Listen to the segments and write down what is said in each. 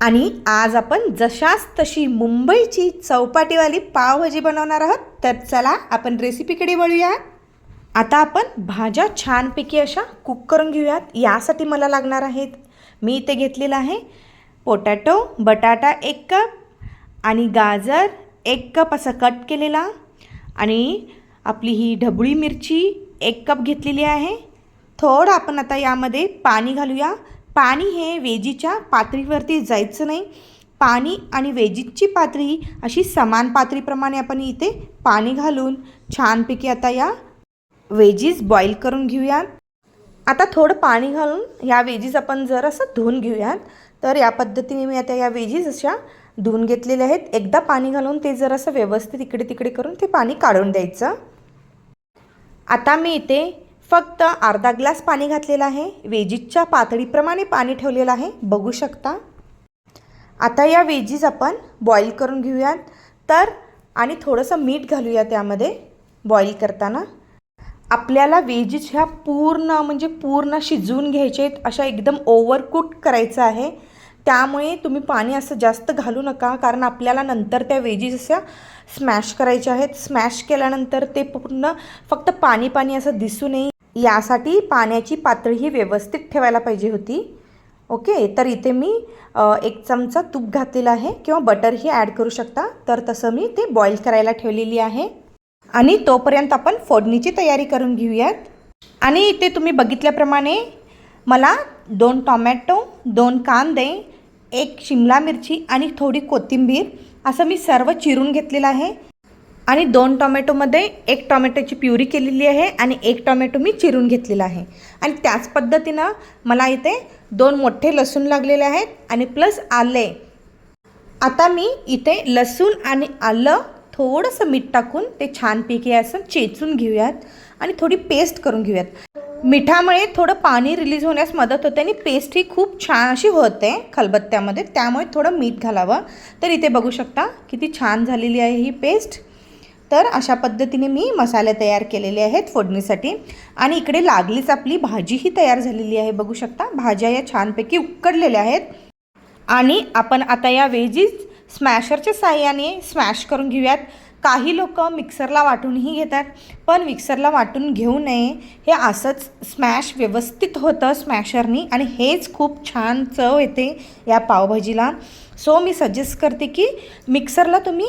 आणि आज आपण जशास तशी मुंबईची चौपाटीवाली पावभाजी बनवणार आहोत. तर चला आपण रेसिपीकडे वळूया. आता आपण भाज्या छानपैकी अशा कुक करून घेऊयात. यासाठी मला लागणार आहेत, मी इथे घेतलेला आहे पोटॅटो, बटाटा 1 कप आणि गाजर 1 कप असा कट केलेला, आणि आपली ही ढबळी मिरची 1 कप घेतलेली आहे. थोडं आपण आता यामध्ये पाणी घालूया. पाणी हे वेजीच्या पातळीवरती जायचं नाही. पाणी आणि वेजीची पातळी अशी समान पातळीप्रमाणे आपण इथे पाणी घालून छानपैकी आता या वेजीस बॉईल करून घेऊयात. आता थोडं पाणी घालून या वेजीस आपण जरासं धुवून घेऊयात. तर या पद्धतीने मी आता या वेजीस अशा धुवून घेतलेल्या आहेत. एकदा पाणी घालून ते जरासं व्यवस्थित इकडे तिकडे करून ते पाणी काढून द्यायचं. आता मी इथे फक्त अर्धा ग्लास पाणी घातलेलं आहे. वेजीच्या पातळीप्रमाणे पाणी ठेवलेलं आहे, बघू शकता. आता या वेजीस आपण बॉईल करून घेऊयात. तर आणि थोडंसं मीठ घालूया त्यामध्ये. बॉईल करताना आपल्याला वेजीस ह्या पूर्ण शिजवून घ्यायचे आहेत. अशा एकदम ओव्हर कुक करायचं आहे. त्यामुळे तुम्ही पाणी असं जास्त घालू नका, कारण आपल्याला नंतर त्या वेजीस अशा स्मॅश करायच्या आहेत. स्मॅश केल्यानंतर ते पूर्ण फक्त पाणी असं दिसू नये, यासाठी पाण्याची पातळी ही व्यवस्थित ठेवायला पाहिजे होती. ओके, तर इथे मी 1 चमचा तूप घातलेला आहे, किंवा बटरही ॲड करू शकता. तर तसं मी ते बॉईल करायला ठेवलेली आहे. आणि तोपर्यंत आपण फोडणीची तयारी करून घेऊयात. आणि इथे तुम्ही बघितल्याप्रमाणे मला 2 टोमॅटो, 2 कांदे, 1 शिमला मिरची आणि थोडी कोथिंबीर असं मी सर्व चिरून घेतलेलं आहे. आणि 2 टोमॅटोमध्ये 1 टोमॅटोची प्युरी केलेली आहे आणि 1 टोमॅटो मी चिरून घेतलेला आहे. आणि त्याच पद्धतीनं मला इथे 2 मोठे लसूण लागलेले आहेत आणि प्लस आले. आता मी इथे लसूण आणि आलं थोडंसं मीठ टाकून ते छानपैकी असं चेचून घेऊयात आणि थोडी पेस्ट करून घेऊयात. मिठामुळे थोडं पाणी रिलीज होण्यास मदत होते आणि पेस्ट ही खूप छान अशी होते खलबत्त्यामध्ये, त्यामुळे थोडं मीठ घालावं. तर इथे बघू शकता किती छान झालेली आहे ही पेस्ट. तर अशा पद्धतीने मी मसाले तयार केलेले आहेत फोडणीसाठी. आणि इकडे लागलीच आपली भाजीही तयार झालेली आहे, बघू शकता. भाज्या या छानपैकी उकडलेल्या आहेत. आणि आपण आता या वेजीस स्मॅशरच्या साहाय्याने स्मॅश करून घेऊयात. काही लोक मिक्सरला वाटूनही घेतात, पण मिक्सरला वाटून घेऊ नये. हे असंच स्मॅश व्यवस्थित होतं स्मॅशरनी, आणि हेच खूप छान चव येते या पावभाजीला. सो मी सजेस्ट करते की मिक्सरला तुम्ही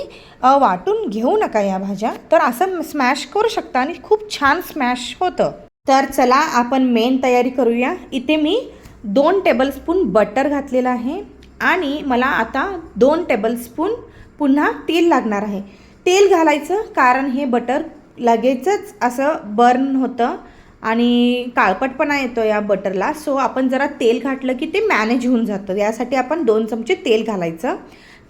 वाटून घेऊ नका या भाज्या. तर असं स्मॅश करू शकता आणि खूप छान स्मॅश होतं. तर चला आपण मेन तयारी करूया. इथे मी 2 टेबलस्पून बटर घातलेलं आहे, आणि मला आता 2 टेबलस्पून पुन्हा तेल लागणार आहे. तेल घालायचं कारण हे बटर लगेचच असं बर्न होतं आणि काळपटपणा येतो या बटरला. सो आपण जरा तेल घातलं की ते मॅनेज होऊन जातं, यासाठी आपण 2 चमचे तेल घालायचं.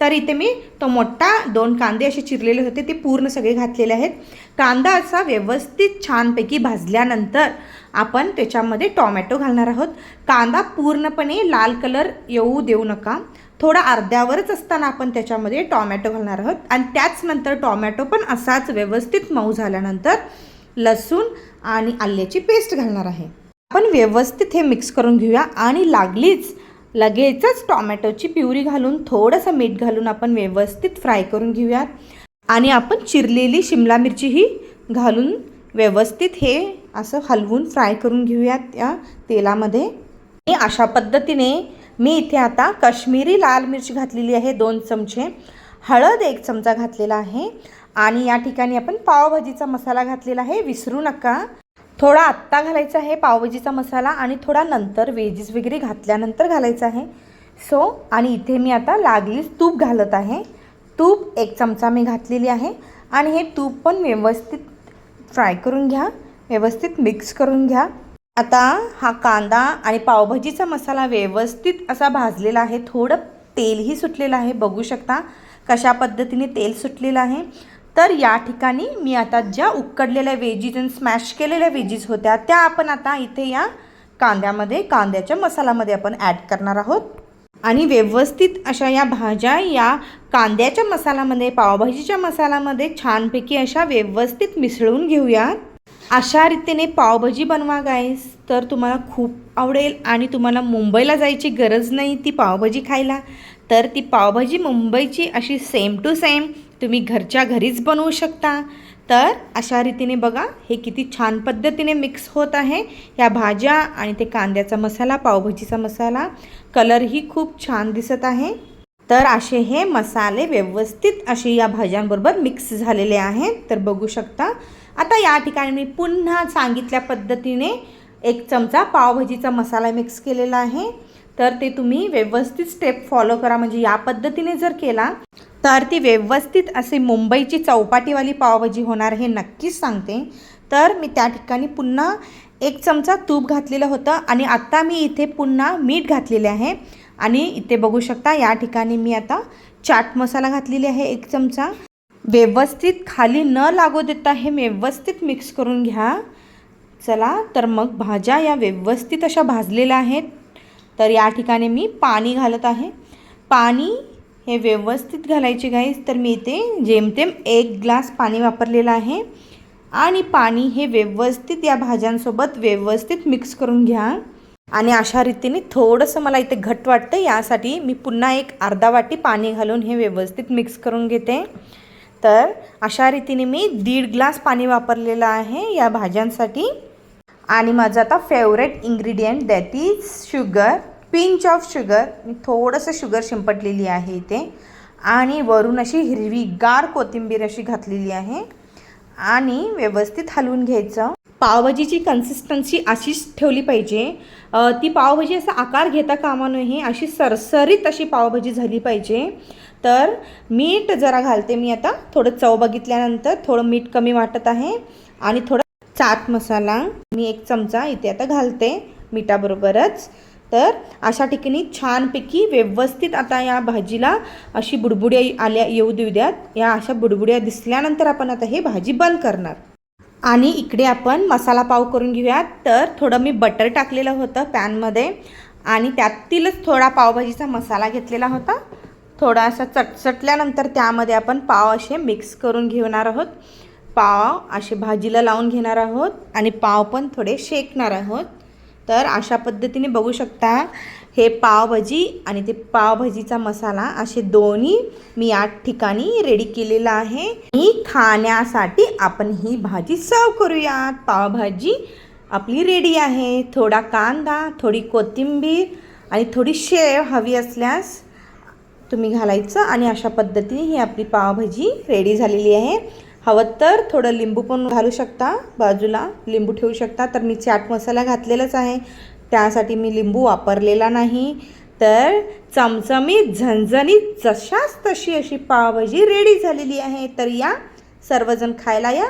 तर इथे मी तो मोठा 2 कांदे असे चिरलेले होते, ते पूर्ण सगळे घातलेले आहेत. कांदा असा व्यवस्थित छानपैकी भाजल्यानंतर आपण त्याच्यामध्ये टोमॅटो घालणार आहोत. कांदा पूर्णपणे लाल कलर येऊ देऊ नका. थोडा अर्ध्यावरच असताना आपण त्याच्यामध्ये टोमॅटो घालणार आहोत. आणि त्याच नंतर टोमॅटो पण असाच व्यवस्थित मऊ झाल्यानंतर लसूण आणि आल्याची पेस्ट घालणार आहे. आपण व्यवस्थित हे मिक्स करून घेऊया. आणि लगेचच टोमॅटोची प्युरी घालून थोडंसं मीठ घालून आपण व्यवस्थित फ्राय करून घेऊयात. आणि आपण चिरलेली शिमला मिरचीही घालून व्यवस्थित हे असं हलवून फ्राय करून घेऊयात या तेलामध्ये. आणि अशा पद्धतीने मी इथे आता काश्मीरी लाल मिरची घातलेली आहे 2 चमचे, हळद 1 चमचा घातलेला आहे. आणि या ठिकाणी आपण पावभाजीचा मसाला घातलेला आहे, विसरू नका. थोडा आत्ता घालायचा आहे पावभाजीचा मसाला, आणि थोडा नंतर वेजीस वगैरे घातल्यानंतर घालायचा आहे. सो आणि इथे मी आता लागलीच तूप घालत आहे. तूप 1 चमचा मी घातलेली आहे. आणि हे तूप पण व्यवस्थित फ्राय करून घ्या, व्यवस्थित मिक्स करून घ्या. आता हा कांदा आणि पावभाजीचा मसाला व्यवस्थित असा भाजलेला आहे. थोडं तेलही सुटलेलं आहे, बघू शकता कशा पद्धतीने तेल सुटलेलं आहे. तर या ठिकाणी मी आता ज्या उकडलेल्या वेजीज आणि स्मॅश केलेल्या वेजीज होत्या त्या आपण आता इथे या कांद्याच्या मसाल्यामध्ये आपण ॲड करणार आहोत. आणि व्यवस्थित अशा या भाज्या या कांद्याच्या मसाल्यामध्ये, पावभाजीच्या मसाल्यामध्ये छानपैकी अशा व्यवस्थित मिसळून घेऊयात. अशा रीतीने पावभाजी बनवा गाईस, तर तुम्हाला खूप आवडेल आणि तुम्हाला मुंबईला जायची गरज नाही ती पावभाजी खायला. तर ती पावभाजी मुंबईची अशी सेम टू सेम तुम्ही घरच्या घरीच बनवू शकता. तर अशा रीतीने बघा हे किती छान पद्धतीने मिक्स होत आहे या भाज्या आणि ते कांद्याचा मसाला, पावभाजीचा मसाला. कलरही खूप छान दिसत आहे. तर असे हे मसाले व्यवस्थित असे या भाज्यांबरोबर मिक्स झालेले आहेत. तर बघू शकता. आता या ठिकाणी मी पुन्हा सांगितल्या पद्धतीने 1 चमचा पावभाजीचा मसाला मिक्स केलेला आहे. तर ते तुम्ही व्यवस्थित स्टेप फॉलो करा. म्हणजे या पद्धतीने जर केला तर ती व्यवस्थित असे मुंबईची चौपाटीवाली पावभाजी होणार हे नक्कीच सांगते. तर मी त्या ठिकाणी पुन्हा 1 चमचा तूप घातलेलं होतं आणि आता मी इथे पुन्हा मीठ घातलेले आहे. आणि इथे बघू शकता या ठिकाणी मी आता चाट मसाला घातलेली आहे 1 चमचा. व्यवस्थित खाली न लागू देता हे व्यवस्थित मिक्स करून घ्या. चला तर मग भाज्या या व्यवस्थित अशा भाजलेल्या आहेत. तर या ठिकाणी मी पाणी घालत आहे. पाणी हे व्यवस्थित घालायचे गाईस. तर मी इथे जेमतेम 1 ग्लास पाणी वापरलेलं आहे. आणि पाणी हे व्यवस्थित या भाज्यांसोबत व्यवस्थित मिक्स करून घ्या. आणि अशा रीतीने थोडंसं मला इथे घट्ट वाटतं, यासाठी मी पुन्हा एक अर्धा वाटी पाणी घालून हे व्यवस्थित मिक्स करून घेते. तर अशा रीतीने मी 1.5 ग्लास पाणी वापरलेलं आहे या भाज्यांसाठी. आणि माझं आता favourite ingredient that is sugar, pinch of sugar. मी थोडंसं शुगर शिंपडलेली आहे इथे. आणि वरून अशी हिरवीगार कोथिंबीर अशी घातलेली आहे. आणि व्यवस्थित हलवून घ्यायचं. पावभाजीची कन्सिस्टन्सी अशीच ठेवली पाहिजे. ती पावभाजी असा आकार घेता कामा नये, अशी सरसरीत अशी पावभाजी झाली पाहिजे. तर मीठ जरा घालते मी आता. थोडं चव बघितल्यानंतर थोडं मीठ कमी वाटत आहे. आणि थोडं चाट मसाला मी 1 चमचा इथे आता घालते मिठाबरोबरच. तर अशा ठिकाणी छानपैकी व्यवस्थित आता या भाजीला अशी बुडबुड्या येऊ देऊ द्यात. या अशा बुडबुड्या दिसल्यानंतर आपण आता हे भाजी बंद करणार. आणि इकडे आपण मसाला पाव करून घेऊयात. तर थोडं मी बटर टाकलेलं होतं पॅनमध्ये आणि त्यातीलच थोडा पावभाजीचा मसाला घेतलेला होता. थोडासा चटचटल्यानंतर त्यामध्ये आपण पाव असे मिक्स करून घेणार आहोत. पाव असे भाजीला लावून घेणार आहोत आणि पाव पण थोडे शेकणार आहोत. तर अशा पद्धतीने बघू शकता हे पावभाजी आणि ते पावभाजीचा मसाला असे दोन्ही मी या ठिकाणी रेडी केलेला आहे. आणि खाण्यासाठी आपण ही भाजी सर्व करूयात. पावभाजी आपली रेडी आहे. थोडा कांदा, थोडी कोथिंबीर आणि थोडी शेव हवी असल्यास तुम्ही घालायचं. आणि अशा पद्धतीने ही आपली पावभाजी रेडी झालेली आहे. हवं तर थोडं लिंबू पण घालू शकता, बाजूला लिंबू ठेवू शकता. तर मी चाट मसाला घातलेलाच आहे, त्यासाठी मी लिंबू वापरलेला नाही. तर चमचमीत झणझणीत जशाच तशी अशी पावभाजी रेडी झालेली आहे. तर या सर्वजण खायला या.